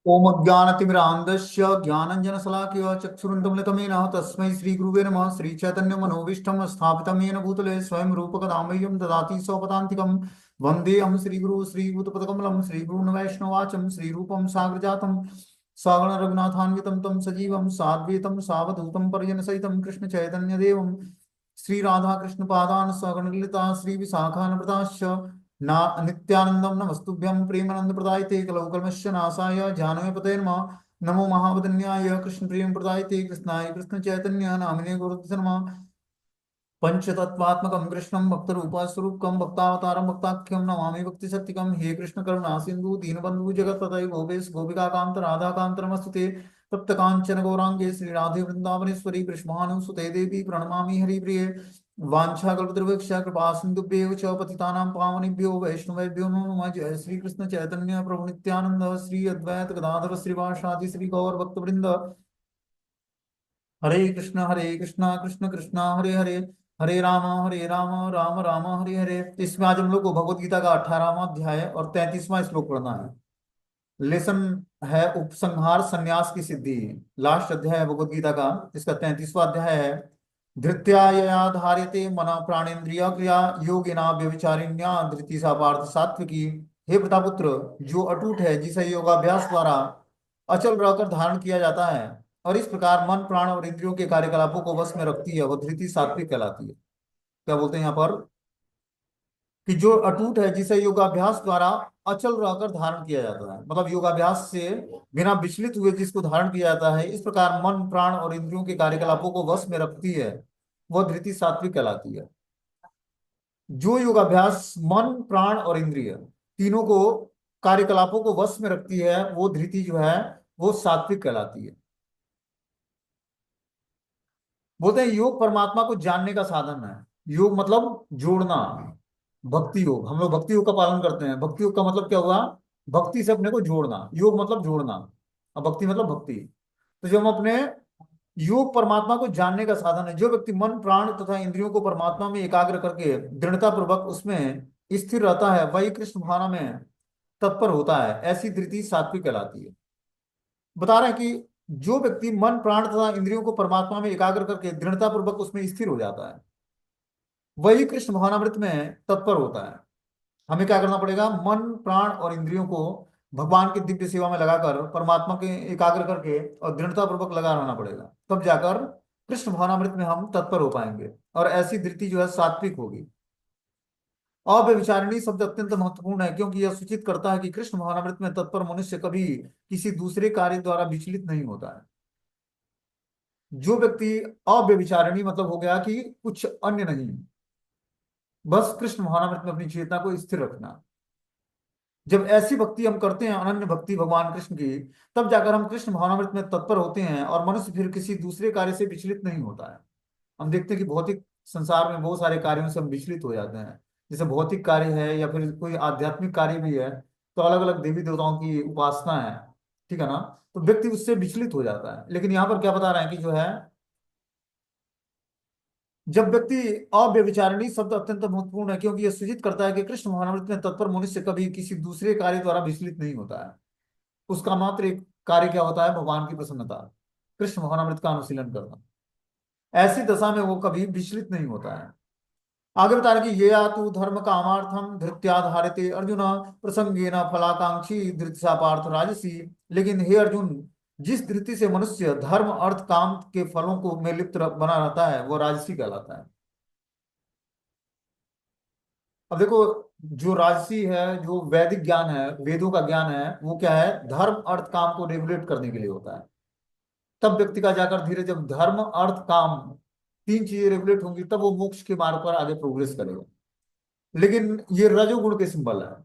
ओम अज्ञानतिमिरान्धस्य ज्ञानञ्जनशलाकया चक्षुरुन्मिलितमेन तस्मै श्रीगुरुवे नमः। श्रीचैतन्यमनोभीष्टं स्थापितं येन भूतले स्वयं रूपकदामह्यं ददाति स्वपदान्तिकं। वन्देऽहं श्रीगुरु श्रीभूतपदकमलं श्रीगुरून् वैष्णवाचं श्रीरूपं साग्रजातं सगण रघुनाथान्वितं तं सजीवं साद्वैतं सावधूतं परिजनसहितं कृष्णचैतन्यदेवं श्रीराधाकृष्णपादान् सगणललिता श्रीविशाखान्विताश्च ना नित्यानंदम नमस्तुभ्यं प्रेमानंद प्रदायते कलौकल्मस्य नाशाय जानवे पते नमः। नमो महावदन्याय कृष्ण प्रेम प्रदायते कृष्णाय कृष्ण चैतन्य नामिने गुरुते नमः। पंचतत्वात्मकं कृष्णं भक्तरूपस्वरूपकं भक्तावतारं भक्ताख्यं नमामि भक्ति सत्यकं। हे कृष्ण करुणा सिंधु दीनबंधु जगत्पतये गोपेश गोपिका कांत राधा कांत नमस्तुते। तप्त कांचन गौरांगे श्री राधे वृंदावनेश्वरी कृष्णानुसुते देवी प्रणमामि हरिप्रिये। वाञ्छाकल्पतरुभ्यश्च कृपा सिन्धुभ्येव च पतितानां पावनेभ्यो वैष्णवेभ्यो नमो नमः। जय श्री कृष्ण चैतन्य प्रभु नित्यानंद श्री अद्वैत गदाधर श्रीवासादि श्री गौर भक्तवृंद। हरे कृष्णा कृष्ण कृष्णा हरे हरे, हरे राम राम राम हरे हरे। तो इसमें आज हम लोग को भगवत गीता का 18वां अध्याय और 33वां श्लोक पढ़ना है। लेसन है उपसंहार संन्यास की सिद्धि। लास्ट अध्याय है भगवत गीता का, इसका 33वां अध्याय है। धृत्या यया धार्यते मना प्राणेन्द्रिय क्रिया योगिना व्यभिचारिण्या धृति सा पार्थ सात्विकी। हे प्रतापुत्र, जो अटूट है, जिसे योगाभ्यास द्वारा अचल रहकर धारण किया जाता है और इस प्रकार मन प्राण और इंद्रियों के कार्यकलापों को वश में रखती है, वह धृति सात्विक कहलाती है। क्या बोलते हैं यहाँ पर कि जो अटूट है, जिसे योगाभ्यास द्वारा अचल रहकर धारण किया जाता है, मतलब योगाभ्यास से बिना विचलित हुए जिसको धारण किया जाता है, इस प्रकार मन प्राण और इंद्रियों के कार्यकलापों को वश में रखती है, वह धृति सात्विक कहलाती है। जो योगाभ्यास मन प्राण और इंद्रिय तीनों को कार्यकलापों को वश में रखती है, वो धृति जो है वो सात्विक कहलाती है। बोलते हैं योग परमात्मा को जानने का साधन है। योग मतलब जोड़ना। भक्ति योग, हम लोग भक्ति योग का पालन करते हैं। भक्ति योग का मतलब क्या हुआ? भक्ति से अपने को जोड़ना। योग मतलब जोड़ना और भक्ति मतलब भक्ति। तो जब हम अपने योग परमात्मा को जानने का साधन है। जो व्यक्ति मन प्राण तथा इंद्रियों को परमात्मा में एकाग्र करके दृढ़ता पूर्वक उसमें स्थिर रहता है, वही कृष्ण भावना में तत्पर होता है, ऐसी धृति सात्विक कहलाती है। बता रहे हैं कि जो व्यक्ति मन प्राण तथा इंद्रियों को परमात्मा में एकाग्र करके दृढ़ता पूर्वक उसमें स्थिर हो जाता है, वही कृष्ण भावनामृत में तत्पर होता है। हमें क्या करना पड़ेगा? मन प्राण और इंद्रियों को भगवान की दिव्य सेवा में लगाकर परमात्मा के एकाग्र करके और दृढ़ता पूर्वक लगा रहना पड़ेगा, तब जाकर कृष्ण भावनामृत में हम तत्पर हो पाएंगे और ऐसी धृति जो है सात्विक होगी। अव्यभिचारिणी शब्द अत्यंत महत्वपूर्ण है, क्योंकि यह सूचित करता है कि कृष्ण भावनामृत में तत्पर मनुष्य कभी किसी दूसरे कार्य द्वारा विचलित नहीं होता है। जो व्यक्ति अव्यभिचारिणी मतलब हो गया कि कुछ अन्य नहीं, बस कृष्ण भावनामृत में अपनी चेतना को स्थिर रखना। जब ऐसी भक्ति हम करते हैं, अनन्य भक्ति भगवान कृष्ण की, तब जाकर हम कृष्ण भावनामृत में तत्पर होते हैं और मनुष्य फिर किसी दूसरे कार्य से विचलित नहीं होता है। हम देखते हैं कि भौतिक संसार में बहुत सारे कार्यों से हम विचलित हो जाते हैं। जैसे भौतिक कार्य है या फिर कोई आध्यात्मिक कार्य भी है, तो अलग अलग देवी देवताओं की उपासना है, ठीक है ना, तो व्यक्ति उससे विचलित हो जाता है। लेकिन यहाँ पर क्या बता रहे हैं कि जो है, जब व्यक्ति अव्यभिचारिणी शब्द अत्यंत महत्वपूर्ण है, क्योंकि यह सूचित करता है कि कृष्ण भावनामृत में तत्पर मनुष्य कभी किसी दूसरे कार्य द्वारा विचलित नहीं होता है। उसका मात्र एक कार्य क्या होता है? भगवान की प्रसन्नता, कृष्ण भावनामृत का अनुशीलन करना। ऐसी दशा में वो कभी विचलित नहीं होता है। आगे बता रहे कि ये तु धर्म कामार्थम धृत्याधारिते अर्जुन प्रसंगेन फलाकांक्षी धृत्या पार्थ राजसी। लेकिन हे अर्जुन, जिस धृति से मनुष्य धर्म अर्थ काम के फलों को में लिप्त बना रहता है, वो राजसी कहलाता है। अब देखो, जो राजसी है, जो वैदिक ज्ञान है, वेदों का ज्ञान है, वो क्या है? धर्म अर्थ काम को रेगुलेट करने के लिए होता है। तब व्यक्ति का जाकर धीरे, जब धर्म अर्थ काम तीन चीजें रेगुलेट होंगी, तब वो मोक्ष के मार्ग पर आगे प्रोग्रेस करेगा। लेकिन ये रजोगुण के सिंबल है।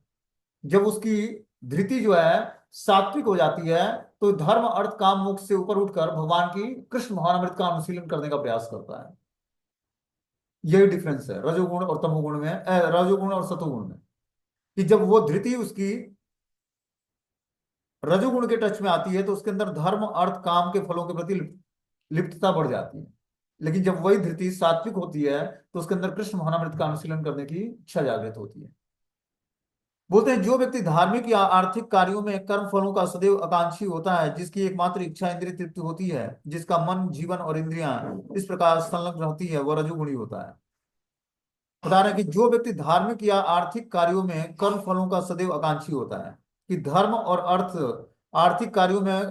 जब उसकी धृति जो है सात्विक हो जाती है, तो धर्म अर्थ काम मोक्ष से ऊपर उठकर भगवान की कृष्ण भावनामृत का अनुशीलन करने का प्रयास करता है। यही डिफरेंस है रजोगुण और तमोगुण में, रजोगुण और सतोगुण में, कि जब वो धृति उसकी रजोगुण के टच में आती है, तो उसके अंदर धर्म अर्थ काम के फलों के प्रति लिप्तता बढ़ जाती है। लेकिन जब वही धृति सात्विक होती है, तो उसके अंदर कृष्ण भावनामृत का अनुशीलन करने की इच्छा जागृत होती है। बोलते हैं जो व्यक्ति धार्मिक या आर्थिक कार्यों में कर्म फलों का सदैव आकांक्षी होता है, जिसकी एकमात्र इच्छा इंद्रिय तृप्ति होती है, जिसका मन जीवन और इंद्रियां इस प्रकार संलग्न रहती है, वह रजोगुणी होता है। बता रहे हैं कि जो व्यक्ति धार्मिक या आर्थिक कार्यों में कर्म फलों का सदैव आकांक्षी होता है, कि धर्म और अर्थ आर्थिक कार्यों में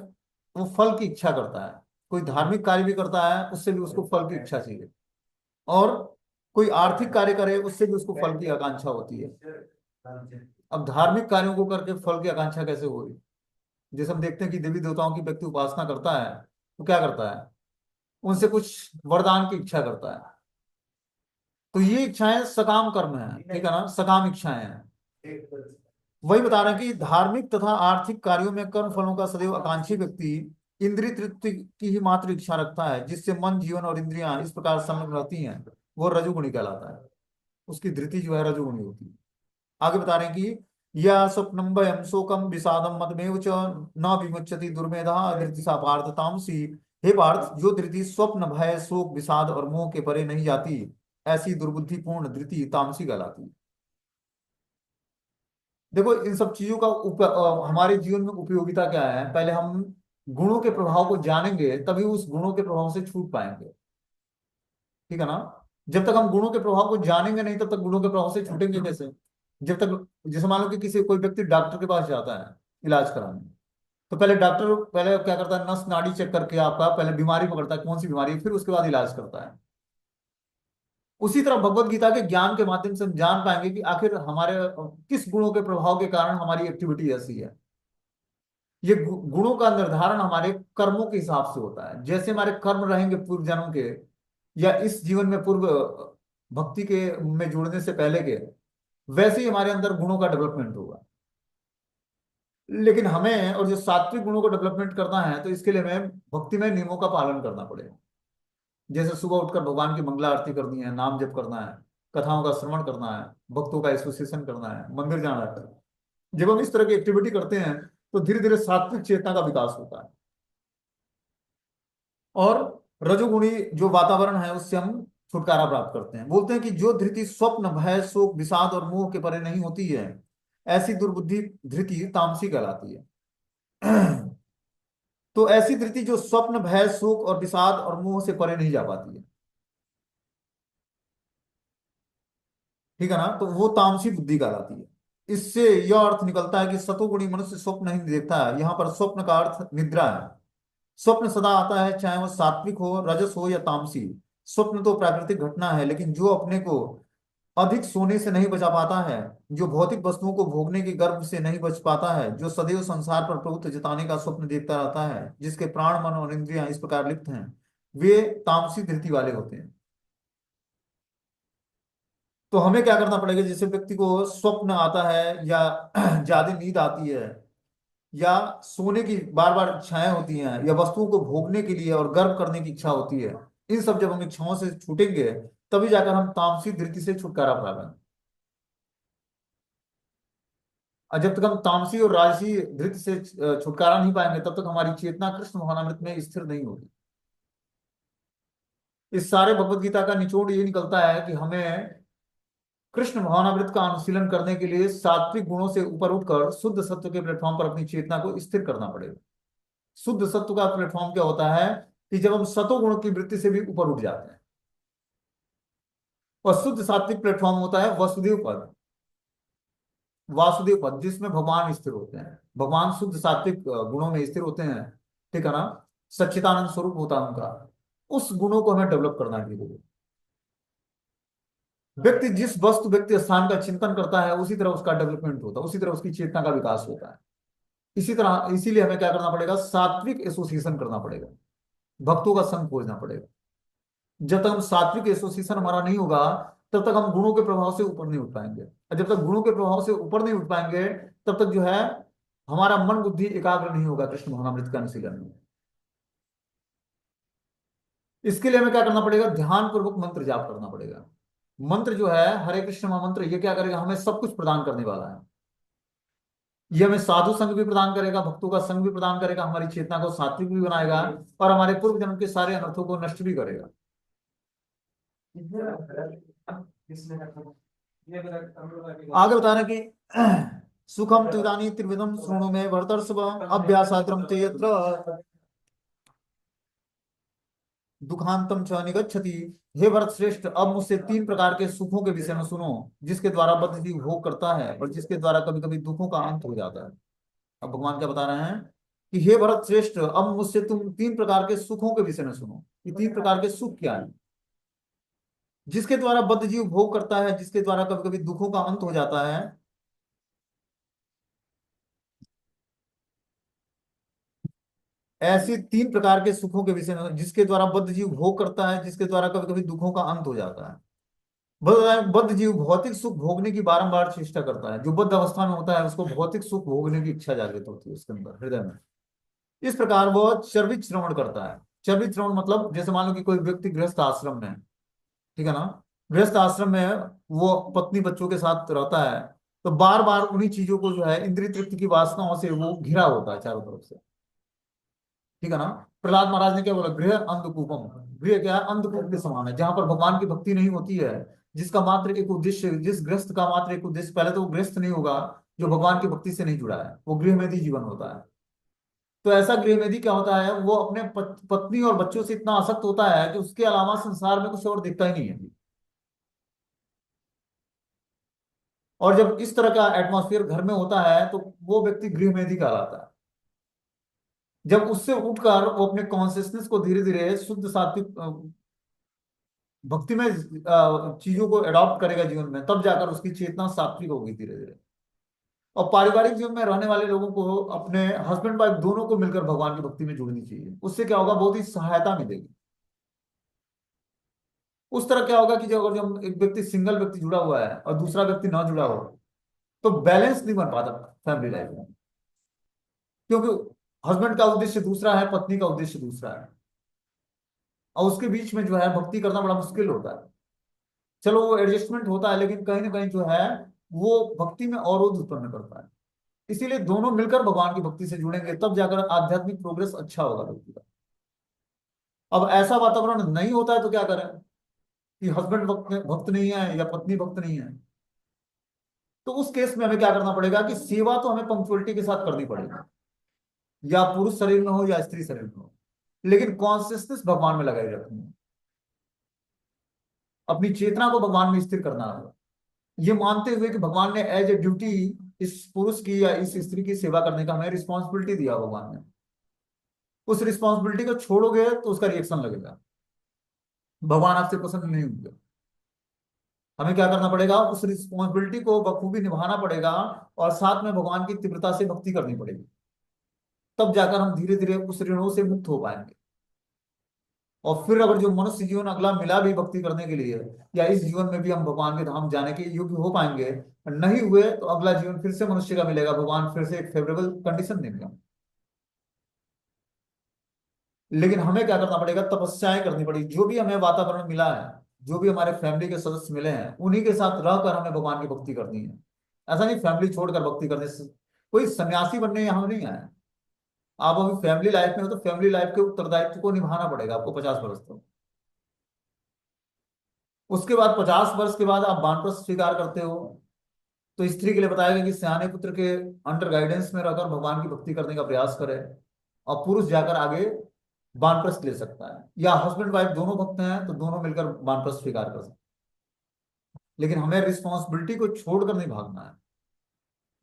वो फल की इच्छा करता है। कोई धार्मिक कार्य भी करता है, उससे भी उसको फल की इच्छा चाहिए, और कोई आर्थिक कार्य करे, उससे भी उसको फल की आकांक्षा होती है। अब धार्मिक कार्यों को करके फल की आकांक्षा कैसे हो रही? जैसे हम देखते हैं कि देवी देवताओं की व्यक्ति उपासना करता है, तो क्या करता है, उनसे कुछ वरदान की इच्छा करता है। तो ये इच्छाएं सकाम कर्म है, ठीक है ना, सकाम इच्छाएं हैं। वही बता रहे हैं कि धार्मिक तथा आर्थिक कार्यों में कर्म फलों का सदैव आकांक्षी व्यक्ति इंद्रिय तृप्ति की ही मात्र इच्छा रखता है, जिससे मन जीवन और इंद्रियां इस प्रकार संलग्न रहती हैं, वो रजोगुणी कहलाता है। उसकी धृति जो है रजोगुणी होती है। आगे बता रहे हैं कि या स्वप्नम भयम शोकम विषादम मदमेव च न विमुच्यति दुर्मेधा धृति सा पार्थ तामसी। हे पार्थ, जो धृति स्वप्न भय शोक विषाद और मोह के परे नहीं जाती, ऐसी दुर्बुद्धिपूर्ण धृति तामसी कहलाती है। देखो इन सब चीजों का हमारे जीवन में उपयोगिता क्या है, पहले हम गुणों के प्रभाव को जानेंगे, तभी उस गुणों के प्रभाव से छूट पाएंगे, ठीक है ना। जब तक हम गुणों के प्रभाव को जानेंगे नहीं, तब तक गुणों के प्रभाव से छूटेंगे कैसे? जब तक, जैसे मान लो कि किसी कोई व्यक्ति डॉक्टर के पास जाता है इलाज कराने, तो पहले डॉक्टर पहले क्या करता है, नस नाड़ी चेक करके आपका पहले बीमारी पकड़ता है, कौन सी बीमारी है, फिर उसके बाद इलाज करता है। उसी तरह भगवत गीता के ज्ञान के माध्यम से हम जान पाएंगे कि आखिर हमारे किस गुणों के प्रभाव के कारण हमारी एक्टिविटी ऐसी है। ये गुणों का निर्धारण हमारे कर्मों के हिसाब से होता है। जैसे हमारे कर्म रहेंगे पूर्व जन्म के, या इस जीवन में पूर्व भक्ति के में जुड़ने से पहले के, वैसे ही हमारे अंदर गुणों का डेवलपमेंट होगा। लेकिन हमें और जो सात्विक गुणों को डेवलपमेंट करना है, तो इसके लिए हमें भक्तिमय नियमों का पालन करना पड़ेगा। जैसे सुबह उठकर भगवान की मंगला आरती करनी है, नाम जप करना है, कथाओं का श्रवण करना है, भक्तों का एसोसिएशन करना है, मंदिर जाना है। जब हम इस तरह की एक्टिविटी करते हैं, तो धीरे धीरे सात्विक चेतना का विकास होता है, और रजोगुणी जो वातावरण है उससे हम छुटकारा प्राप्त करते हैं। बोलते हैं कि जो धृति स्वप्न भय शोक विषाद और मोह के परे नहीं होती है, ऐसी दुर्बुद्धि धृति तामसी कहलाती है। तो ऐसी धृति जो स्वप्न भय शोक और विषाद और मोह से परे नहीं जा पाती है, ठीक है ना, तो वो तामसी बुद्धि कहलाती है। इससे यह अर्थ निकलता है कि सतोगुणी मनुष्य स्वप्न नहीं देखता है। यहाँ पर स्वप्न का अर्थ निद्रा है। स्वप्न सदा आता है, चाहे वह सात्विक हो, रजस हो या तामसी। स्वप्न तो प्राकृतिक घटना है, लेकिन जो अपने को अधिक सोने से नहीं बचा पाता है, जो भौतिक वस्तुओं को भोगने के गर्भ से नहीं बच पाता है, जो सदैव संसार पर प्रभुत्व जताने का स्वप्न देखता रहता है, जिसके प्राण मन और इंद्रियां इस प्रकार लिप्त हैं, वे तामसी धृति वाले होते हैं। तो हमें क्या करना पड़ेगा, जैसे व्यक्ति को स्वप्न आता है, या ज्यादा नींद आती है, या सोने की बार बार इच्छाएं होती हैं, या वस्तुओं को भोगने के लिए और गर्व करने की इच्छा होती है, इन सब जब हम इच्छाओं से छूटेंगे, तभी जाकर हम तामसी धृति से छुटकारा पाएंगे। और जब तक हम तामसी और राजसी धृति से छुटकारा नहीं पाएंगे, तब तक हमारी चेतना कृष्ण भावनामृत में स्थिर नहीं होगी। इस सारे भगवत गीता का निचोड़ ये निकलता है कि हमें कृष्ण भावनामृत का अनुशीलन करने के लिए सात्विक गुणों से ऊपर उठकर शुद्ध सत्व के प्लेटफॉर्म पर अपनी चेतना को स्थिर करना पड़ेगा। शुद्ध सत्व का प्लेटफॉर्म क्या होता है, कि जब हम सतोगुण की वृत्ति से भी ऊपर उठ जाते हैं। और शुद्ध सात्विक प्लेटफॉर्म होता है वसुदेव पद। वासुदेव पद जिसमें भगवान स्थिर होते हैं, भगवान शुद्ध सात्विक गुणों में स्थिर होते हैं, ठीक है ना, सच्चिदानंद स्वरूप होता है उनका। उस गुणों को हमें डेवलप करना है धीरे धीरे। व्यक्ति जिस वस्तु व्यक्ति स्थान का चिंतन करता है, उसी तरह उसका डेवलपमेंट होता है, उसी तरह उसकी चेतना का विकास होता है। इसी तरह इसीलिए हमें क्या करना पड़ेगा, सात्विक एसोसिएशन करना पड़ेगा, भक्तों का संग खोजना पड़ेगा। जब तक हम सात्विक एसोसिएशन हमारा नहीं होगा, तब तक हम गुणों के प्रभाव से ऊपर नहीं उठ पाएंगे, और जब तक गुणों के प्रभाव से ऊपर नहीं उठ पाएंगे, तब तक जो है हमारा मन बुद्धि एकाग्र नहीं होगा कृष्ण भावनामृत का अनुशीलन में। इसके लिए हमें क्या करना पड़ेगा, ध्यान पूर्वक मंत्र जाप करना पड़ेगा। मंत्र जो है हरे कृष्ण महामंत्र, ये क्या करेगा, हमें सब कुछ प्रदान करने वाला है। ये हमें साधु संग भी प्रदान करेगा, भक्तों का संग भी प्रदान करेगा, हमारी चेतना को सात्विक भी बनाएगा, और हमारे पूर्व जन्म के सारे अनर्थों को नष्ट भी करेगा। आगे बता रहे कि सुखम तुदानी त्रिविधम शृणु मे भरतर्षभ अभ्यासाग्रम ते यत्र दुखांतम च निगच्छति। हे भरत श्रेष्ठ, अब मुझसे तीन प्रकार के सुखों के विषय में सुनो, जिसके द्वारा बद्ध जीव भोग करता है और जिसके द्वारा कभी कभी दुखों का अंत हो जाता है। अब भगवान क्या बता रहे हैं कि हे भरत श्रेष्ठ, अब मुझसे तुम तीन प्रकार के सुखों के विषय में सुनो। ये तीन प्रकार के सुख क्या है? जिसके द्वारा बद्ध जीव भोग करता है, जिसके द्वारा कभी कभी दुखों का अंत हो जाता है, ऐसे तीन प्रकार के सुखों के विषय में जिसके द्वारा बद्ध जीव भोग करता है, जिसके द्वारा कभी कभी दुखों का अंत हो जाता है। बद्ध जीव भौतिक सुख भोगने की बारंबार चेष्टा करता है। जो बद्ध अवस्था में होता है उसको भौतिक सुख भोगने की इच्छा जागृत होती है उसके अंदर, हृदय में। इस प्रकार वह चर्वित श्रवण करता है। चर्वित श्रवण मतलब जैसे मान लो कि कोई व्यक्ति गृहस्थ आश्रम में है, ठीक है ना। गृहस्थ आश्रम में वो पत्नी बच्चों के साथ रहता है, तो बार बार उन्हीं चीजों को जो है इंद्रिय तृप्ति की वासनाओं से वो घिरा होता है चारों तरफ से, ठीक है ना। प्रहलाद महाराज ने क्या बोला, गृह अंधकूपम। गृह क्या है? अंधकूप के समान है, जहां पर भगवान की भक्ति नहीं होती है। जिसका मात्र एक उद्देश्य, जिस गृहस्थ का मात्र एक उद्देश्य, पहले तो वो गृहस्थ नहीं होगा जो भगवान की भक्ति से नहीं जुड़ा है, वो गृहमेधी जीवन होता है। तो ऐसा गृहमेधी क्या होता है, वो अपने पत्नी और बच्चों से इतना आसक्त होता है कि उसके अलावा संसार में कुछ और दिखता ही नहीं है। और जब इस तरह का एटमॉस्फेयर घर में होता है तो वो व्यक्ति गृहमेधी कहलाता है। जब उससे उठकर वो अपने कॉन्शियसनेस को धीरे धीरे शुद्ध सात्विक भक्ति में चीजों को अडॉप्ट करेगा जीवन में, तब जाकर उसकी चेतना सात्विक होगी धीरे धीरे। और पारिवारिक जीवन में रहने वाले लोगों को अपने हस्बैंड वाइफ दोनों को मिलकर भगवान की भक्ति में जुड़नी चाहिए। उससे क्या होगा, बहुत ही सहायता मिलेगी। उस तरह क्या होगा कि जो अगर जो एक व्यक्ति सिंगल व्यक्ति जुड़ा हुआ है और दूसरा व्यक्ति ना जुड़ा हो, तो बैलेंस नहीं बन पाता फैमिली लाइफ में। क्योंकि हस्बैंड का उद्देश्य दूसरा है, पत्नी का उद्देश्य दूसरा है, और उसके बीच में जो है भक्ति करना बड़ा मुश्किल होता है। चलो वो एडजस्टमेंट होता है, लेकिन कहीं ना कहीं जो है वो भक्ति में अवरोध उत्पन्न करता है। इसीलिए दोनों मिलकर भगवान की भक्ति से जुड़ेंगे, तब जाकर आध्यात्मिक प्रोग्रेस अच्छा होगा व्यक्ति का। अब ऐसा वातावरण नहीं होता है तो क्या करें, कि हस्बैंड भक्त भक्त नहीं है या पत्नी भक्त नहीं है, तो उस केस में हमें क्या करना पड़ेगा कि सेवा तो हमें पंक्चुअलिटी के साथ करनी पड़ेगी, या पुरुष शरीर में हो या स्त्री शरीर में हो, लेकिन कॉन्सियसनेस भगवान में लगाई रखनी है। अपनी चेतना को भगवान में स्थिर करना है, ये मानते हुए कि भगवान ने एज ए ड्यूटी इस पुरुष की या इस स्त्री की सेवा करने का हमें रिस्पॉन्सिबिलिटी दिया भगवान ने। उस रिस्पॉन्सिबिलिटी को छोड़ोगे तो उसका रिएक्शन लगेगा, भगवान आपसे पसंद नहीं होंगे। हमें क्या करना पड़ेगा, उस रिस्पॉन्सिबिलिटी को बखूबी निभाना पड़ेगा, और साथ में भगवान की तीव्रता से भक्ति करनी पड़ेगी। तब जाकर हम धीरे धीरे उस ऋणों से मुक्त हो पाएंगे। और फिर अगर जो मनुष्य जीवन अगला मिला भी भक्ति करने के लिए, या इस जीवन में भी हम भगवान के धाम जाने के योग्य हो पाएंगे, नहीं हुए तो अगला जीवन फिर से मनुष्य का मिलेगा, भगवान फिर से एक फेवरेबल कंडीशन देंगे। लेकिन हमें क्या करना पड़ेगा, तपस्याएं करनी पड़ेगी। जो भी हमें वातावरण मिला है, जो भी हमारे फैमिली के सदस्य मिले हैं, उन्हीं के साथ रहकर हमें भगवान की भक्ति करनी है। ऐसा नहीं फैमिली छोड़कर भक्ति करने से, कोई सन्यासी बनने यहाँ नहीं आया। आप अभी फैमिली लाइफ में हो तो फैमिली लाइफ के उत्तरदायित्व को निभाना पड़ेगा आपको 50 वर्ष तक। उसके बाद 50 वर्ष के बाद आप वानप्रस्थ स्वीकार करते हो, तो स्त्री के लिए बताया गया कि सयाने पुत्र के अंडर गाइडेंस में रहकर भगवान की भक्ति करने का प्रयास करे, और पुरुष जाकर आगे वानप्रस्थ ले सकता है। या हस्बैंड वाइफ दोनों भक्त हैं तो दोनों मिलकर वानप्रस्थ स्वीकार कर सकते हैं। लेकिन हमें रिस्पॉन्सिबिलिटी को छोड़कर नहीं भागना है।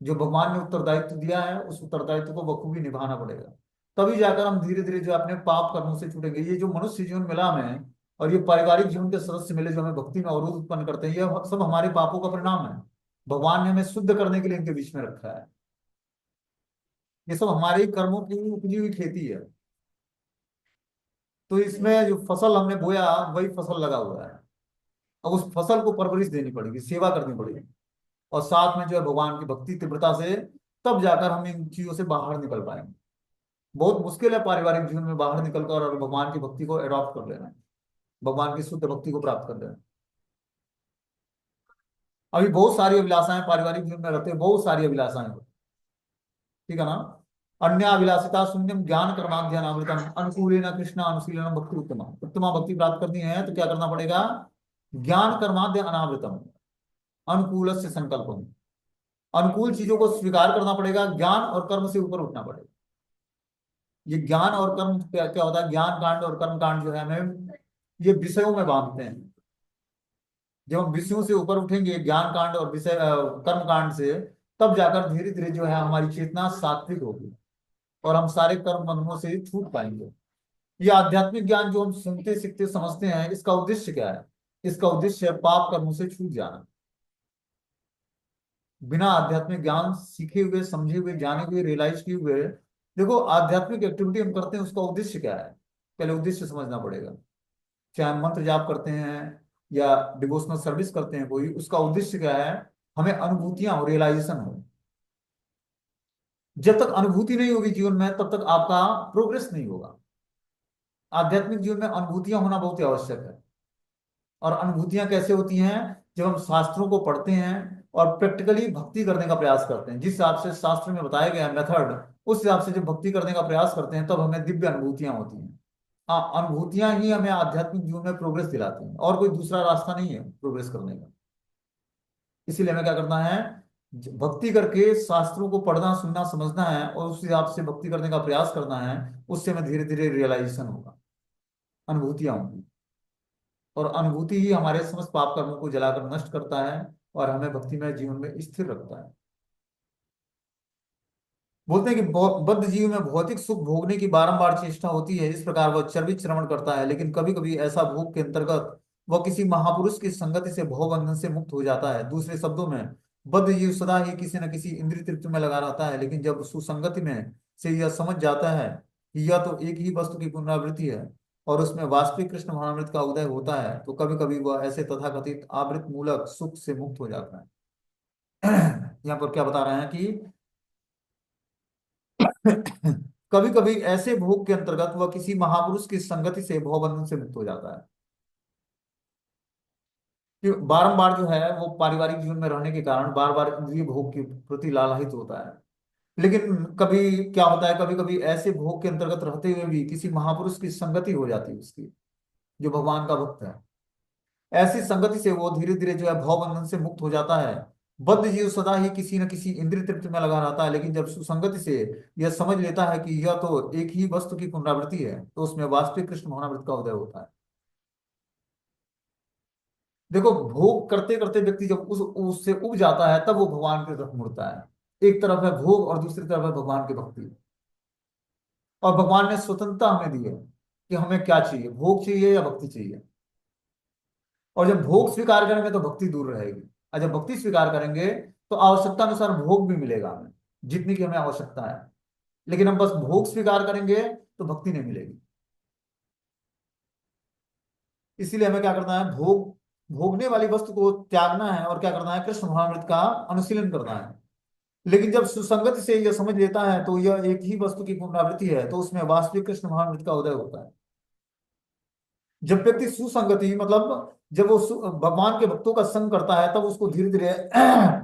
जो भगवान ने उत्तरदायित्व दिया है उस उत्तरदायित्व को बखूबी निभाना पड़ेगा। तभी जाकर हम धीरे धीरे जो अपने पाप कर्मों से छूटेंगे। ये जो मनुष्य जीवन मिला हमें, और ये पारिवारिक जीवन के सदस्य मिले जो हमें भक्ति में अवरोध उत्पन्न करते हैं, ये सब हमारे पापों का परिणाम है। भगवान ने हमें शुद्ध करने के लिए इनके बीच में रखा है। ये सब हमारे ही कर्मों की उपजी हुई खेती है। तो इसमें जो फसल हमने बोया वही फसल लगा हुआ है। अब उस फसल को परवरिश देनी पड़ेगी, सेवा करनी पड़ेगी, और साथ में जो है भगवान की भक्ति तीव्रता से, तब जाकर हम इन चीजों से बाहर निकल पाएंगे। बहुत मुश्किल है पारिवारिक जीवन में बाहर निकलकर और भगवान की भक्ति को अडॉप्ट कर लेना, भगवान की शुद्ध भक्ति को प्राप्त कर लेना। अभी बहुत सारी अभिलाषाएं पारिवारिक जीवन में रहते हैं, बहुत सारी अभिलाषाएं, ठीक है ना। अन्य अभिलाषिता शून्यम ज्ञान कर्माध्यान अमृतम अनुकूलेन कृष्ण अनुशीलन भक्ति उत्तमा। उत्तमा भक्ति प्राप्त करनी है तो क्या करना पड़ेगा, ज्ञान कर्माद्य अनावृतम अनुकूल से संकल्पम। अनुकूल चीजों को स्वीकार करना पड़ेगा, ज्ञान और कर्म से ऊपर उठना पड़ेगा। ये ज्ञान और कर्म क्या क्या होता है, ज्ञान कांड और कर्म कांड जो है हमें ये विषयों में बांधते हैं। जब हम विषयों से ऊपर उठेंगे ज्ञान कांड और विषय कर्म कांड से, तब जाकर धीरे धीरे जो है हमारी चेतना सात्विक होगी और हम सारे कर्म बंधनों से छूट पाएंगे। ये आध्यात्मिक ज्ञान जो हम सुनते सीखते समझते हैं, इसका उद्देश्य क्या है? इसका उद्देश्य है पाप कर्मों से छूट जाना। बिना आध्यात्मिक ज्ञान सीखे हुए, समझे हुए, जाने हुए, रियलाइज किए हुए, देखो आध्यात्मिक एक्टिविटी हम करते हैं उसका उद्देश्य क्या है, पहले उद्देश्य समझना पड़ेगा। चाहे हम मंत्र जाप करते हैं या डिवोशनल सर्विस करते हैं कोई, उसका उद्देश्य क्या है? हमें अनुभूतियां हो, रियलाइजेशन हो। जब तक अनुभूति नहीं होगी जीवन में, तब तक आपका प्रोग्रेस नहीं होगा। आध्यात्मिक जीवन में अनुभूतियां होना बहुत ही आवश्यक है। और अनुभूतियां कैसे होती हैं? जब हम शास्त्रों को पढ़ते हैं और प्रैक्टिकली भक्ति करने का प्रयास करते हैं, जिस हिसाब से शास्त्र में बताया गया मेथड, उस हिसाब से जब भक्ति करने का प्रयास करते हैं, तब हमें दिव्य अनुभूतियां होती हैं। अनुभूतियां ही हमें आध्यात्मिक जीवन में प्रोग्रेस दिलाती हैं, और कोई दूसरा रास्ता नहीं है प्रोग्रेस करने का। इसीलिए हमें क्या करना है? भक्ति करके शास्त्रों को पढ़ना, सुनना, समझना है और उस हिसाब से भक्ति करने का प्रयास करना है। उससे हमें धीरे धीरे रियलाइजेशन होगा, अनुभूतियां होंगी। और अनुभूति ही हमारे समस्त पाप कर्मों को जलाकर नष्ट करता है और हमें भक्तिमय जीवन में स्थिर रखता है। बोलते हैं कि बद्ध जीव में भौतिक सुख भोगने की बारंबार चेष्टा होती है, इस प्रकार वह चर्वित श्रवण करता है, लेकिन कभी कभी ऐसा भोग के अंतर्गत वह किसी महापुरुष की संगति से भव बंधन से मुक्त हो जाता है। दूसरे शब्दों में, बद्ध जीव सदा ही किसी न किसी इंद्रिय तृप्ति में लगा रहता है, लेकिन जब सुसंगति में से यह समझ जाता है कि यह तो एक ही वस्तु की पुनरावृत्ति है और उसमें वास्तविक कृष्ण भावनामृत का उदय होता है, तो कभी कभी वह ऐसे तथाकथित आवृत मूलक सुख से मुक्त हो जाता है। यहाँ पर क्या बता रहे हैं कि कभी कभी ऐसे भोग के अंतर्गत वह किसी महापुरुष की संगति से भवबंधन से मुक्त हो जाता है। कि बारंबार जो है वो पारिवारिक जीवन में रहने के कारण बार बार इंद्रिय भोग के प्रति लालायित होता है। लेकिन कभी क्या होता है, कभी कभी ऐसे भोग के अंतर्गत रहते हुए भी किसी महापुरुष की संगति हो जाती है उसकी, जो भगवान का भक्त है। ऐसी संगति से वो धीरे धीरे जो है भवबंधन से मुक्त हो जाता है। बद्ध जीव सदा ही किसी न किसी इंद्रिय तृप्ति में लगा रहता है, लेकिन जब सुसंगति से यह समझ लेता है कि यह तो एक ही वस्तु की पुनरावृत्ति है, तो उसमें वास्तविक कृष्ण भावनामृत का उदय होता है। देखो, भोग करते करते व्यक्ति जब उससे उब जाता है, तब वो भगवान की तरफ मुड़ता है। एक तरफ है भोग और दूसरी तरफ है भगवान की भक्ति। और भगवान ने स्वतंत्रता हमें दी है कि हमें क्या चाहिए, भोग चाहिए या भक्ति चाहिए। और जब भोग स्वीकार करेंगे तो भक्ति दूर रहेगी, और जब भक्ति स्वीकार करेंगे तो आवश्यकता अनुसार भोग भी मिलेगा हमें, जितनी की हमें आवश्यकता है। लेकिन हम बस भोग स्वीकार करेंगे तो भक्ति नहीं मिलेगी। इसीलिए हमें क्या करना है? भोगने वाली वस्तु को त्यागना है और क्या करना है? कृष्ण भावनामृत का अनुशीलन करना है। लेकिन जब सुसंगति से यह समझ लेता है तो यह एक ही वस्तु की पुनरावृत्ति है, तो उसमें वास्तविक कृष्ण भावनामृत का उदय होता है। जब व्यक्ति सुसंगति मतलब जब वो भगवान के भक्तों का संग करता है, तब उसको धीरे धीरे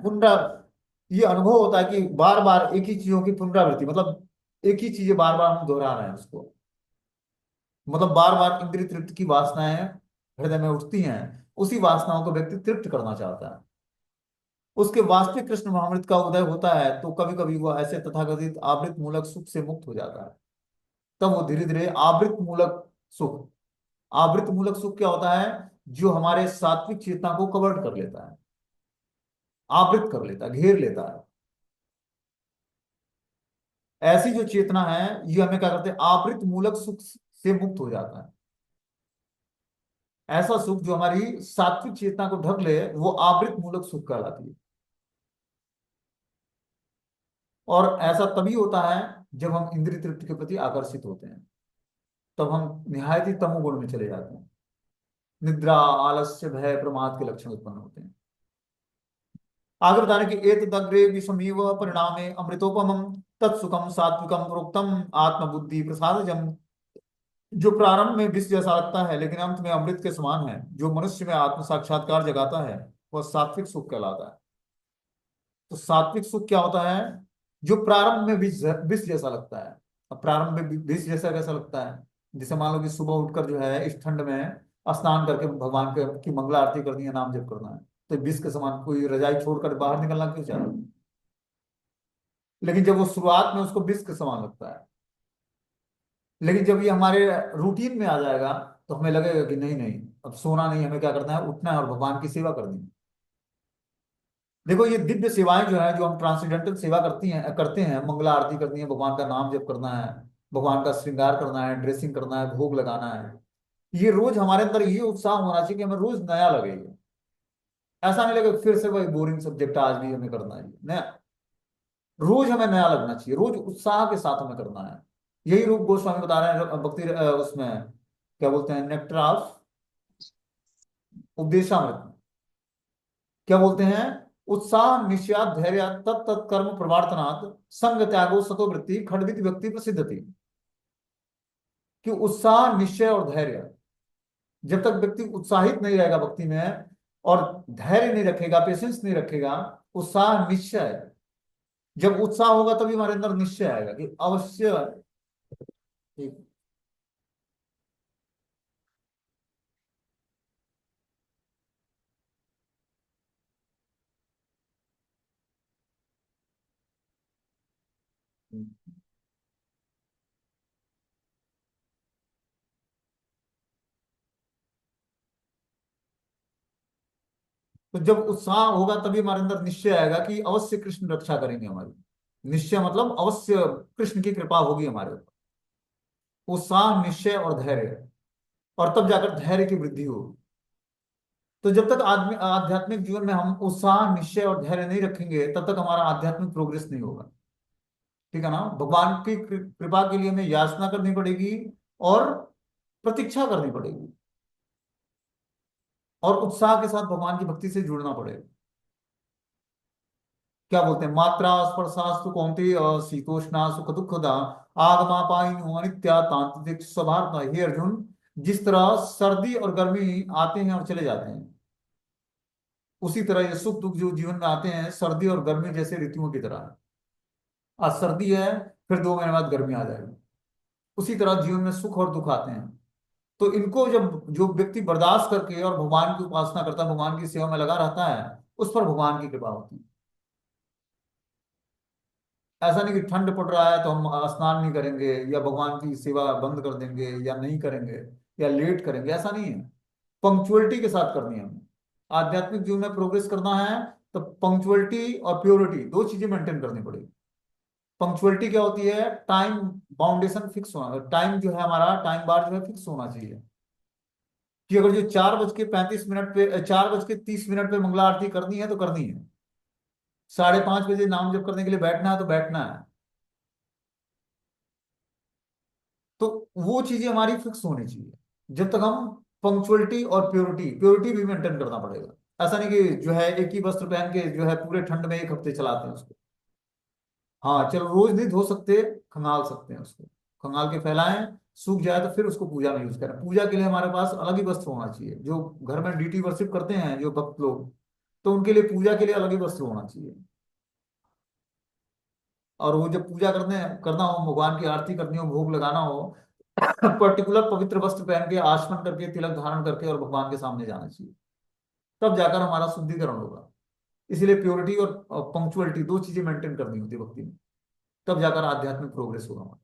पुनरा ये अनुभव होता है कि बार बार एक ही चीजों की पुनरावृत्ति, मतलब एक ही चीजें बार बार हम दोहरा रहे हैं उसको। मतलब बार बार इंद्रिय तृप्ति की वासनाएं हृदय में उठती हैं, उसी वासनाओं को व्यक्ति तृप्त करना चाहता है। उसके वास्तविक कृष्ण महामृत का उदय होता है, तो कभी कभी वह ऐसे तथाकथित आवृत मूलक सुख से मुक्त हो जाता है। तब वो धीरे धीरे आवृत मूलक सुख, आवृत मूलक सुख क्या होता है? जो हमारे सात्विक चेतना को कवर कर लेता है, आवृत कर लेता है, घेर लेता है। ऐसी जो चेतना है, ये हमें क्या करते हैं? आवृत मूलक सुख से मुक्त हो जाता है। ऐसा सुख जो हमारी सात्विक चेतना को ढक ले, वो आवृत मूलक सुख कहलाती है। और ऐसा तभी होता है जब हम इंद्रिय तृप्ति के प्रति आकर्षित होते हैं, तब हम निहायत ही तमोगुण में चले जाते हैं। निद्रा, आलस्य, भय, प्रमाद के लक्षण उत्पन्न होते हैं। आगे बता रहे कि एतदग्रे विषमीव परिणामे अमृतोपमं तत्सुखम सात्विकम प्रोक्तम आत्मबुद्धि प्रसादजम। जो प्रारंभ में विष जैसा लगता है, लेकिन अंत में अमृत के समान है, जो मनुष्य में आत्म साक्षात्कार जगाता है, वह सात्विक सुख कहलाता है। तो सात्विक सुख क्या होता है? जो प्रारंभ में विष जैसा लगता है। अब प्रारंभ में विष जैसा कैसा लगता है? जैसे मान लो कि सुबह उठकर जो है इस ठंड में स्नान करके भगवान की मंगला आरती करनी है, नाम जप करना है, तो विष के समान कोई रजाई छोड़कर बाहर निकलना क्यों चाहता है? लेकिन जब वो शुरुआत में उसको विष के समान लगता है, लेकिन जब ये हमारे रूटीन में आ जाएगा तो हमें लगेगा कि नहीं नहीं, अब सोना नहीं, हमें क्या करना है, उठना है और भगवान की सेवा करनी है। देखो ये दिव्य सेवाएं जो है, जो हम ट्रांसेंडेंटल सेवा करते हैं, मंगला आरती करनी है, भगवान का नाम जप करना है, भगवान का श्रृंगार करना है, ड्रेसिंग करना है, भोग लगाना है, ये रोज हमारे अंदर ये उत्साह होना चाहिए कि हमें रोज नया लगेगा। ऐसा नहीं लगेगा फिर से वही बोरिंग सब्जेक्ट आज भी हमें करना है नया। रोज हमें नया लगना चाहिए, रोज उत्साह के साथ हमें करना है। यही रूप गोस्वामी बता रहे हैं भक्ति उसमें क्या बोलते हैं, नेक्टर ऑफ उपदेशामृत में क्या बोलते हैं, उत्साह निश्चय धैर्य तत् कर्म प्रवर्तनात् संग त्यागो सतो वृत्ति खंडित व्यक्ति प्रसिद्ध थी। कि उत्साह निश्चय और धैर्य, जब तक व्यक्ति उत्साहित नहीं रहेगा भक्ति में और धैर्य नहीं रखेगा, पेशेंस नहीं रखेगा, उत्साह निश्चय, जब उत्साह होगा तभी हमारे अंदर निश्चय आएगा कि अवश्य। ठीक। तो जब उत्साह होगा तभी हमारे अंदर निश्चय आएगा कि अवश्य कृष्ण रक्षा करेंगे हमारी। निश्चय मतलब अवश्य कृष्ण की कृपा होगी हमारे ऊपर। उत्साह निश्चय और धैर्य, और तब जाकर धैर्य की वृद्धि होगी। तो जब तक आदमी आध्यात्मिक जीवन में हम उत्साह निश्चय और धैर्य नहीं रखेंगे तब तक हमारा आध्यात्मिक प्रोग्रेस नहीं होगा। ठीक है ना, भगवान की कृपा के लिए हमें याचना करनी पड़ेगी और प्रतीक्षा करनी पड़ेगी, और उत्साह के साथ भगवान की भक्ति से जुड़ना पड़ेगा। क्या बोलते हैं, मात्रा स्पर्शास्तु कौन्तेय शीतोष्णा सुख दुखदा आगमा पाइनु अनित्या तांत्रिक स्वभाव। हे अर्जुन, जिस तरह सर्दी और गर्मी आते हैं और चले जाते हैं, उसी तरह ये सुख दुख जो जीवन में आते हैं सर्दी और गर्मी जैसे ऋतुओं की तरह है। आज सर्दी है, फिर 2 महीने बाद गर्मी आ जाएगी। उसी तरह जीवन में सुख और दुख आते हैं। तो इनको जब जो व्यक्ति बर्दाश्त करके और भगवान की उपासना करता है, भगवान की सेवा में लगा रहता है, उस पर भगवान की कृपा होती है। ऐसा नहीं कि ठंड पड़ रहा है तो हम स्नान नहीं करेंगे या भगवान की सेवा बंद कर देंगे या नहीं करेंगे या लेट करेंगे, ऐसा नहीं है। पंक्चुअलिटी के साथ करनी है हमें। आध्यात्मिक जीवन में प्रोग्रेस करना है तो पंक्चुअलिटी और प्योरिटी दो चीजें मेंटेन करनी पड़ेगी। पंक्चुअलिटी क्या होती है, टाइम बाउंडेशन फिक्स होना, टाइम जो है हमारा टाइम बार जो है फिक्स होना चाहिए। कि अगर जो 4:35 पे 4:30 पे मंगला आरती करनी है तो करनी है, 5:30 बजे नाम जप करने के लिए बैठना है तो बैठना है। तो वो चीजें हमारी फिक्स होनी चाहिए। जब तक हम पंक्चुअलिटी और प्योरिटी प्योरिटी भी मेंटेन करना पड़ेगा। ऐसा नहीं कि जो है एक ही वस्त्र पहन के जो है पूरे ठंड में 1 हफ्ते चलाते हैं उसको। हाँ चलो रोज नहीं धो सकते, खंगाल सकते हैं उसको, खंगाल के फैलाएं, सूख जाए तो फिर उसको पूजा में यूज करें। पूजा के लिए हमारे पास अलग ही वस्त्र होना चाहिए। जो घर में डीटी वर्शिप करते हैं जो भक्त लोग, तो उनके लिए पूजा के लिए अलग ही वस्त्र होना चाहिए। और वो जब पूजा करने करना हो, भगवान की आरती करनी हो, भोग लगाना हो, पर्टिकुलर पवित्र वस्त्र पहन के आचमन करके तिलक धारण करके और भगवान के सामने जाना चाहिए। तब जाकर हमारा शुद्धिकरण होगा। इसीलिए प्योरिटी और पंक्चुअलिटी दो चीजें मेंटेन करनी होती है भक्ति में, तब जाकर आध्यात्मिक प्रोग्रेस होगा हमारा।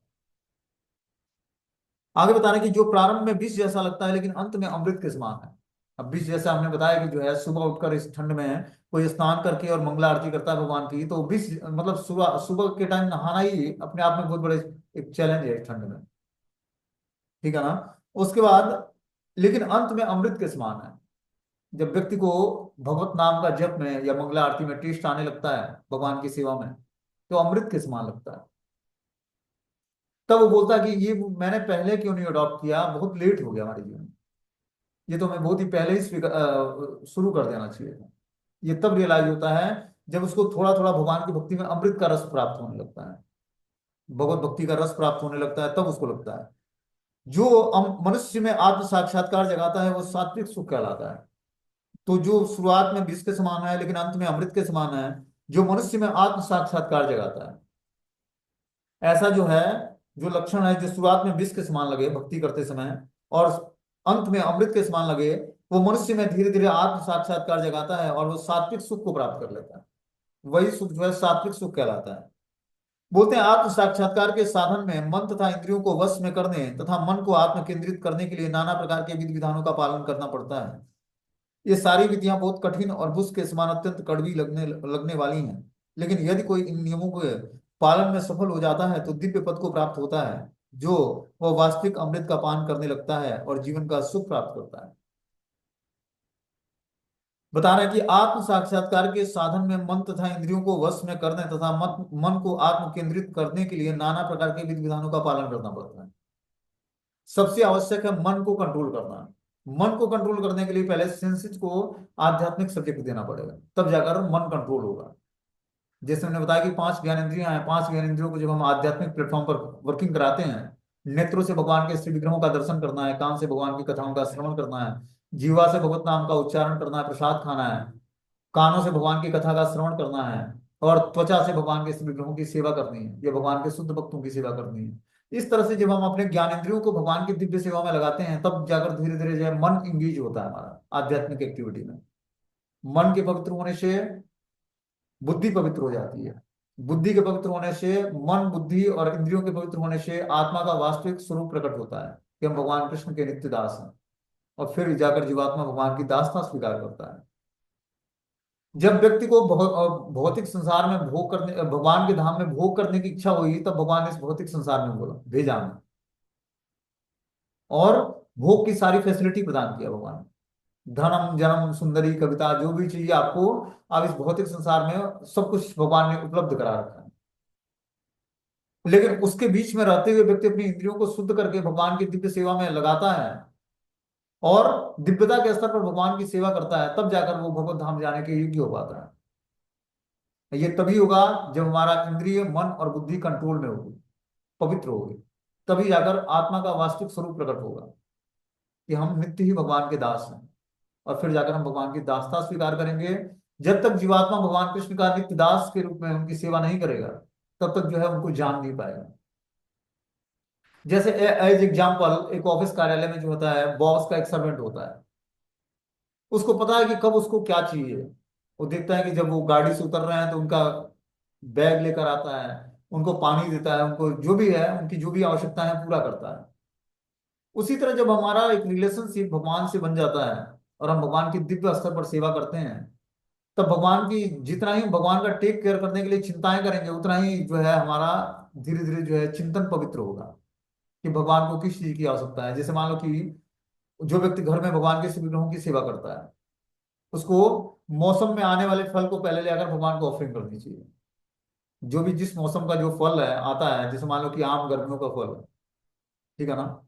आगे बता रहे हैं कि जो प्रारंभ में विष जैसा लगता है लेकिन अंत में अमृत के समान है। अब विष जैसा हमने बताया कि जो है सुबह उठकर इस ठंड में कोई स्नान करके और मंगला आरती करता है भगवान की, तो विष मतलब सुबह सुबह के टाइम नहाना ही अपने आप में बहुत बड़े एक चैलेंज है इस ठंड में। ठीक है ना। उसके बाद लेकिन अंत में अमृत के समान है। जब व्यक्ति को भगवत नाम का जप में या मंगला आरती में टेस्ट आने लगता है भगवान की सेवा में, तो अमृत के समान लगता है। तब वो बोलता है कि ये मैंने पहले क्यों नहीं अडॉप्ट किया, बहुत लेट हो गया हमारे जीवन में, ये तो हमें बहुत ही पहले ही शुरू कर देना चाहिए था। ये तब रियलाइज होता है जब उसको थोड़ा थोड़ा भगवान की भक्ति में अमृत का रस प्राप्त होने लगता है, भगवत भक्ति का रस प्राप्त होने लगता है, तब उसको लगता है। जो मनुष्य में आत्म साक्षात्कार जगाता है वो सात्विक सुख कहलाता है। तो जो शुरुआत में विष के समान है लेकिन अंत में अमृत के समान है, जो मनुष्य में आत्म साक्षात्कार जगाता है, ऐसा जो है, जो लक्षण है, जो शुरुआत में विष के समान लगे भक्ति करते समय और अंत में अमृत के समान लगे, वो मनुष्य में धीरे धीरे आत्म साक्षात्कार जगाता है और वो सात्विक सुख को प्राप्त कर लेता है। वही सुख जो है सात्विक सुख कहलाता है। बोलते हैं आत्म साक्षात्कार के साधन में मन तथा इंद्रियों को वश में करने तथा मन को आत्म केंद्रित करने के लिए नाना प्रकार के विधि विधानों का पालन करना पड़ता है। ये सारी विधियां बहुत कठिन और बुश के समान अत्यंत कड़वी लगने लगने वाली हैं, लेकिन यदि कोई इन नियमों के पालन में सफल हो जाता है तो दिव्य पद को प्राप्त होता है, जो वह वास्तविक अमृत का पान करने लगता है और जीवन का सुख प्राप्त करता है। बता रहे हैं कि आत्म साक्षात्कार के साधन में मन तथा इंद्रियों को वश में करने तथा मन को आत्म केंद्रित करने के लिए नाना प्रकार के विधि विधानों का पालन करना पड़ता है। सबसे आवश्यक है मन को कंट्रोल करना। मन को कंट्रोल करने के लिए पहले सेंसेस को आध्यात्मिक सब्जेक्ट देना पड़ेगा, तब जाकर मन कंट्रोल होगा। जैसे हमने बताया कि 5 ज्ञान इंद्रियां हैं, 5 ज्ञान इंद्रियों को जब हम आध्यात्मिक प्लेटफॉर्म पर वर्किंग कराते हैं, नेत्रों से भगवान के श्री विग्रहों का दर्शन करना है, कान से भगवान की कथाओं का श्रवण करना है, जीवा से भगवत नाम का उच्चारण करना है, प्रसाद खाना है, कानों से भगवान की कथा का श्रवण करना है, और त्वचा से भगवान के श्री विग्रहों की सेवा करनी है, या भगवान के शुद्ध भक्तों की सेवा करनी है। इस तरह से जब हम अपने ज्ञानेंद्रियों को भगवान की दिव्य सेवा में लगाते हैं, तब जाकर धीरे धीरे जो है मन इंगेज होता है हमारा आध्यात्मिक एक्टिविटी में। मन के पवित्र होने से बुद्धि पवित्र हो जाती है, बुद्धि के पवित्र होने से मन, बुद्धि और इंद्रियों के पवित्र होने से आत्मा का वास्तविक स्वरूप प्रकट होता है कि हम भगवान कृष्ण के नित्य दास हैं, और फिर जाकर जीवात्मा भगवान की दासता स्वीकार करता है। जब व्यक्ति को भौतिक संसार में भोग करने, भगवान के धाम में भोग करने की इच्छा हुई, तब भगवान ने इस भौतिक संसार में बोला, भेजा हमें, और भोग की सारी फैसिलिटी प्रदान किया भगवान ने। धनम जन्म सुंदरी कविता जो भी चाहिए आपको, आप इस भौतिक संसार में सब कुछ भगवान ने उपलब्ध करा रखा है। लेकिन उसके बीच में रहते हुए व्यक्ति अपनी इंद्रियों को शुद्ध करके भगवान की दिव्य सेवा में लगाता है और दिव्यता के स्तर पर भगवान की सेवा करता है, तब जाकर वो भगवत धाम जाने के योग्य हो पाता है। ये तभी होगा जब हमारा इंद्रिय, मन और बुद्धि कंट्रोल में होगी, पवित्र होगी, तभी जाकर आत्मा का वास्तविक स्वरूप प्रकट होगा कि हम नित्य ही भगवान के दास हैं, और फिर जाकर हम भगवान की दासता स्वीकार करेंगे। जब तक जीवात्मा भगवान कृष्ण का नित्य दास के रूप में उनकी सेवा नहीं करेगा, तब तक जो है उनको जान नहीं पाएगा। जैसे एज एग्जाम्पल, एक ऑफिस कार्यालय में जो होता है, बॉस का एक सर्वेंट होता है, उसको पता है कि कब उसको क्या चाहिए। वो देखता है कि जब वो गाड़ी से उतर रहे हैं तो उनका बैग लेकर आता है, उनको पानी देता है, उनको जो भी है, उनकी जो भी आवश्यकता है पूरा करता है। उसी तरह जब हमारा एक रिलेशनशिप भगवान से बन जाता है और हम भगवान की दिव्य स्तर पर सेवा करते हैं, तब भगवान की जितना ही हम भगवान का टेक केयर करने के लिए चिंताएं करेंगे, उतना ही जो है हमारा धीरे धीरे जो है चिंतन पवित्र होगा कि भगवान को किस चीज की आवश्यकता है। जैसे मान लो कि जो व्यक्ति घर में भगवान के श्री विग्रहों की सेवा करता है, उसको मौसम में आने वाले फल को पहले ले आकर भगवान को ऑफरिंग करनी चाहिए। जो भी जिस मौसम का जो फल है आता है, जैसे मान लो कि आम गर्मियों का फल है, ठीक है ना,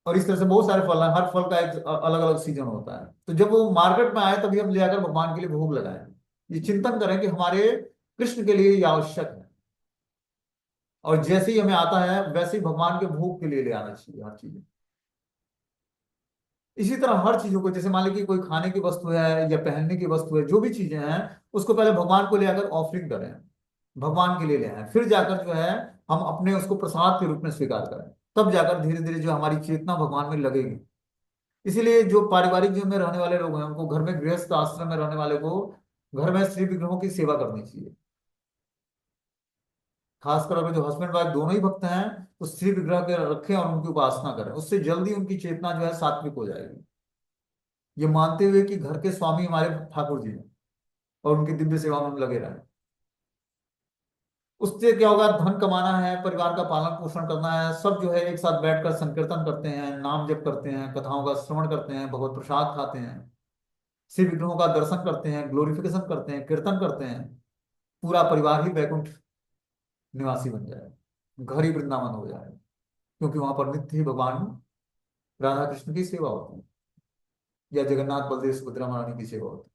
और इस तरह से बहुत सारे फल हैं, हर फल का एक अलग अलग सीजन होता है। तो जब वो मार्केट में आए तभी हम ले आकर भगवान के लिए भोग लगाएं। ये चिंतन करें कि हमारे कृष्ण के लिए ये आवश्यक है, और जैसे ही हमें आता है वैसे ही भगवान के भोग के लिए ले आना चाहिए हर चीज। इसी तरह हर चीजों को, जैसे मान लीजिए कोई खाने की वस्तु है या पहनने की वस्तु है, जो भी चीजें हैं, उसको पहले भगवान को ले आकर ऑफरिंग करें, भगवान के लिए ले आए, फिर जाकर जो है हम अपने उसको प्रसाद के रूप में स्वीकार करें, तब जाकर धीरे धीरे जो हमारी चेतना भगवान में लगेगी। इसीलिए जो पारिवारिक जीवन में रहने वाले लोग हैं, उनको घर में गृहस्थ आश्रम में रहने वाले को घर में श्री विग्रहों की सेवा करनी चाहिए। खासकर अगर जो हस्बैंड वाइफ दोनों ही भक्त हैं, तो श्री विग्रह के रखें और उनकी उपासना करें, उससे जल्दी उनकी चेतना जो है सात्विक हो जाएगी, ये मानते हुए कि घर के स्वामी हमारे ठाकुर जी हैं और उनकी दिव्य सेवा में हम लगे रहें। उससे क्या होगा, धन कमाना है, परिवार का पालन पोषण करना है, सब जो है एक साथ बैठकर संकीर्तन करते हैं, नाम जप करते हैं, कथाओं का श्रवण करते हैं, भगवत प्रसाद खाते हैं, शिव विग्रहों का दर्शन करते हैं, ग्लोरिफिकेशन करते हैं, कीर्तन करते हैं। पूरा परिवार ही बैकुंठ निवासी बन जाए, घर ही वृंदावन हो जाए, क्योंकि वहां पर नित्य ही भगवान राधा कृष्ण की सेवा होती है, या जगन्नाथ बलदेव सुभद्रा महारानी की सेवा होती है।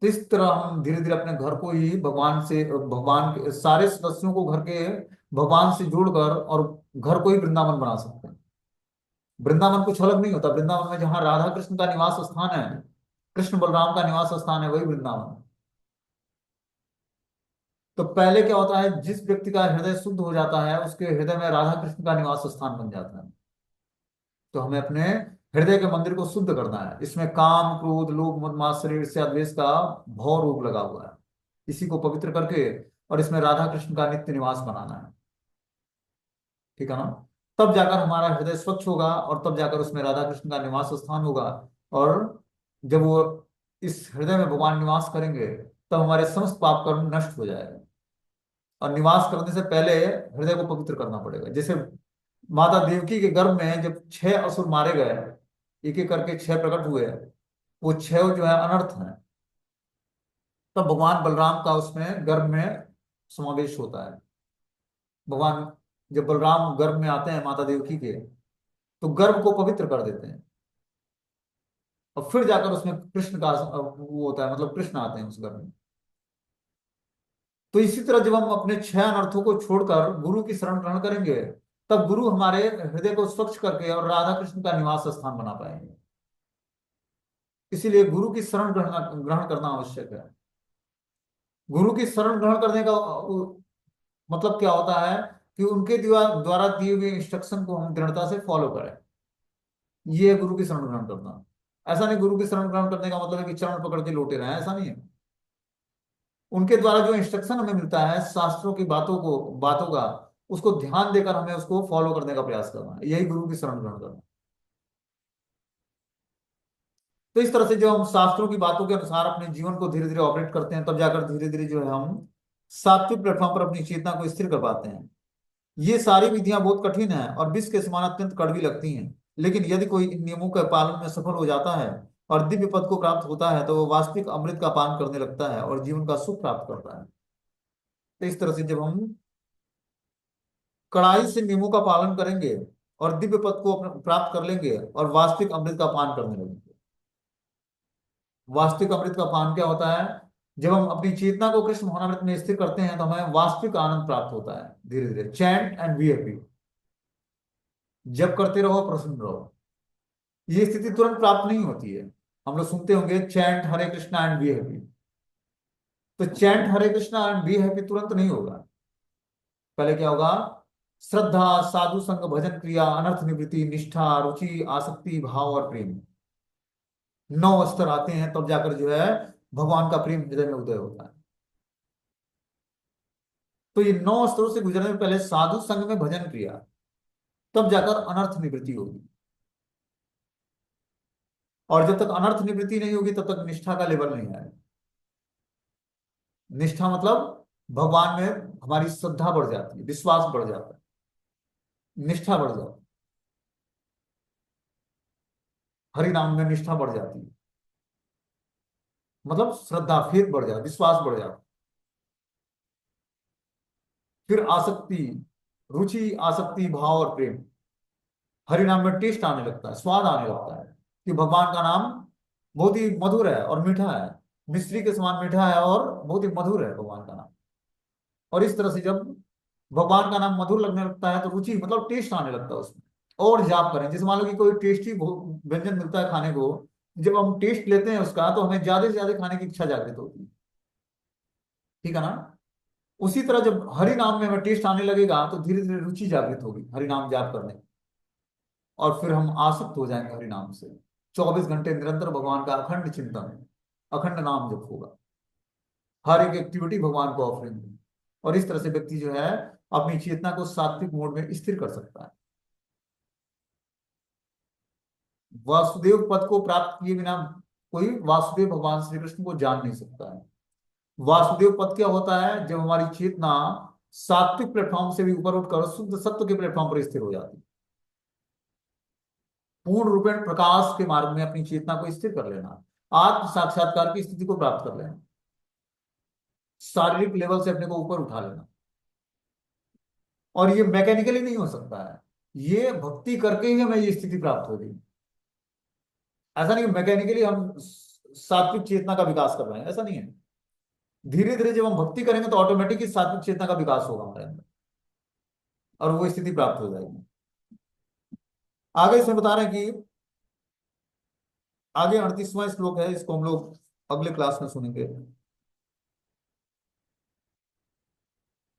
तो इस तरह हम धीरे धीरे अपने घर को ही भगवान से, भगवान के सारे सदस्यों को घर के भगवान से जोड़कर और घर को ही वृंदावन बना सकते हैं। वृंदावन कुछ अलग नहीं होता, वृंदावन में जहाँ राधा कृष्ण का निवास स्थान है, कृष्ण बलराम का निवास स्थान है, वही वृंदावन है। तो पहले क्या होता है, जिस व्यक्ति का हृदय शुद्ध हो जाता है, उसके हृदय में राधा कृष्ण का निवास स्थान बन जाता है। तो हमें अपने हृदय के मंदिर को शुद्ध करना है। इसमें काम, क्रोध, लोभ, मद, मात्सर्य, ईर्ष्या, द्वेष का भौ रोग लगा हुआ है। इसी को पवित्र करके और इसमें राधा कृष्ण का नित्य निवास बनाना है। ठीक है ना। तब जाकर हमारा हृदय स्वच्छ होगा और तब जाकर उसमें राधा कृष्ण का निवास स्थान होगा। और जब वो इस हृदय में भगवान निवास करेंगे तब हमारे समस्त पाप कर्म नष्ट हो जाएगा। और निवास करने से पहले हृदय को पवित्र करना पड़ेगा। जैसे माता देवकी के गर्भ में जब 6 असुर मारे गए, एक एक करके 6 प्रकट हुए, वो 6 जो है अनर्थ है, तब भगवान बलराम का उसमें गर्भ में समावेश होता है। भगवान जब बलराम गर्भ में आते हैं माता देवकी के, तो गर्भ को पवित्र कर देते हैं और फिर जाकर उसमें कृष्ण का वो होता है, मतलब कृष्ण आते हैं उस गर्भ में। तो इसी तरह जब हम अपने 6 अनर्थों को छोड़कर गुरु की शरण ग्रहण करेंगे, तब गुरु हमारे हृदय को स्वच्छ करके और राधा कृष्ण का निवास स्थान बना पाएंगे। इसीलिए गुरु की शरण ग्रहण ग्रहण करना आवश्यक है। गुरु की शरण ग्रहण करने का मतलब क्या होता है कि उनके द्वारा दिए हुए इंस्ट्रक्शन को हम दृढ़ता से फॉलो करें। ये है गुरु की शरण ग्रहण करना। ऐसा नहीं गुरु की शरण ग्रहण करने का मतलब है कि चरण पकड़ के लोटे रहे, ऐसा नहीं है। उनके द्वारा जो इंस्ट्रक्शन हमें मिलता है शास्त्रों की बातों का, उसको ध्यान देकर हमें उसको फॉलो करने का प्रयास करना है, यही गुरु की शरण ग्रहण करना। तो इस तरह से जब हम शास्त्रों की बातों के अनुसार अपने जीवन को धीरे धीरे ऑपरेट करते हैं, तब जाकर धीरे धीरे जो है हम सात्विक प्लेटफॉर्म पर अपनी चेतना को स्थिर कर पाते हैं। ये सारी विधियां बहुत कठिन हैं और विष के समान अत्यंत कड़वी लगती हैं, लेकिन यदि कोई इन नियमों के पालन में सफल हो जाता है और दिव्य पद को प्राप्त होता है, तो वो वास्तविक अमृत का पान करने लगता है और जीवन का सुख प्राप्त करता है। तो इस तरह से जब हम कड़ाई से नियमों का पालन करेंगे और दिव्य पद को प्राप्त कर लेंगे और वास्तविक अमृत का पान करने लगेंगे। वास्तविक अमृत का पान क्या होता है? जब हम अपनी चेतना को कृष्ण भावनामृत में स्थिर करते हैं तो हमें वास्तविक आनंद प्राप्त होता है। धीरे धीरे चैंट एंड बी हैप्पी, जब करते रहो प्रसन्न रहो। ये स्थिति तुरंत प्राप्त नहीं होती है। हम लोग सुनते होंगे chant Hare Krishna and be happy. तो chant Hare Krishna and be happy तुरंत नहीं होगा। पहले क्या होगा? श्रद्धा, साधु संग, भजन क्रिया, अनर्थ निवृत्ति, निष्ठा, रुचि, आसक्ति, भाव और प्रेम, 9 स्तर आते हैं, तब जाकर जो है भगवान का प्रेम हृदय में उदय होता है। तो ये 9 स्तरों से गुजरने में पहले साधु संग में भजन क्रिया, तब जाकर अनर्थ निवृत्ति होगी। और जब तक अनर्थ निवृत्ति नहीं होगी तब तक निष्ठा का लेवल नहीं आएगा। निष्ठा मतलब भगवान में हमारी श्रद्धा बढ़ जाती है, विश्वास बढ़ जाता है, निष्ठा बढ़ जाती है। हरि नाम में निष्ठा बढ़ जाती है, मतलब श्रद्धा फिर बढ़ जाती, विश्वास बढ़ जाता है। फिर आसक्ति, रुचि, आसक्ति, भाव और प्रेम। हरि नाम में टेस्ट आने लगता है, स्वाद आने लगता है कि भगवान का नाम बहुत ही मधुर है और मीठा है। मिश्री के समान मीठा है और बहुत ही मधुर है भगवान का नाम। और इस तरह से जब भगवान का नाम मधुर लगने लगता है तो रुचि मतलब टेस्ट आने लगता है उसमें। और जाप करें, जैसे मान लो कि कोई टेस्टी व्यंजन मिलता है खाने को, जब हम टेस्ट लेते हैं उसका तो हमें ज्यादा से ज्यादा खाने की इच्छा जागृत होती है। ठीक है ना। उसी तरह जब हरि नाम में हमें टेस्ट आने लगेगा तो धीरे धीरे रुचि जागृत होगी हरि नाम जाप करने की। और फिर हम आसक्त हो जाएंगे हरि नाम से। 24 घंटे निरंतर भगवान का अखंड चिंतन, अखंड नाम जप होगा। हर एक एक्टिविटी भगवान को ऑफरिंग है। और इस तरह से व्यक्ति जो है अपनी चेतना को सात्विक मोड में स्थिर कर सकता है। वासुदेव पद को प्राप्त किए बिना कोई वासुदेव भगवान श्री कृष्ण को जान नहीं सकता है। वासुदेव पद क्या होता है? जब हमारी चेतना सात्विक प्लेटफॉर्म से भी ऊपर उठकर शुद्ध सत्व के प्लेटफॉर्म पर स्थिर हो जाती है। पूर्ण रूपेण प्रकाश के मार्ग में अपनी चेतना को स्थिर कर लेना, आत्म साक्षात्कार की स्थिति को प्राप्त कर लेना, शारीरिक लेवल से अपने को ऊपर उठा लेना। और ये मैकेनिकली नहीं हो सकता है, ये भक्ति करके ही हमें ये स्थिति प्राप्त होगी। ऐसा नहीं मैकेनिकली हम सात्विक चेतना का विकास कर रहे हैं, ऐसा नहीं है। धीरे धीरे जब हम भक्ति करेंगे तो ऑटोमेटिक सात्विक चेतना का विकास होगा हमारे अंदर और वो स्थिति प्राप्त हो जाएगी। आगे इसमें बता रहे हैं कि आगे 38वां श्लोक है, इसको हम लोग अगले क्लास में सुनेंगे।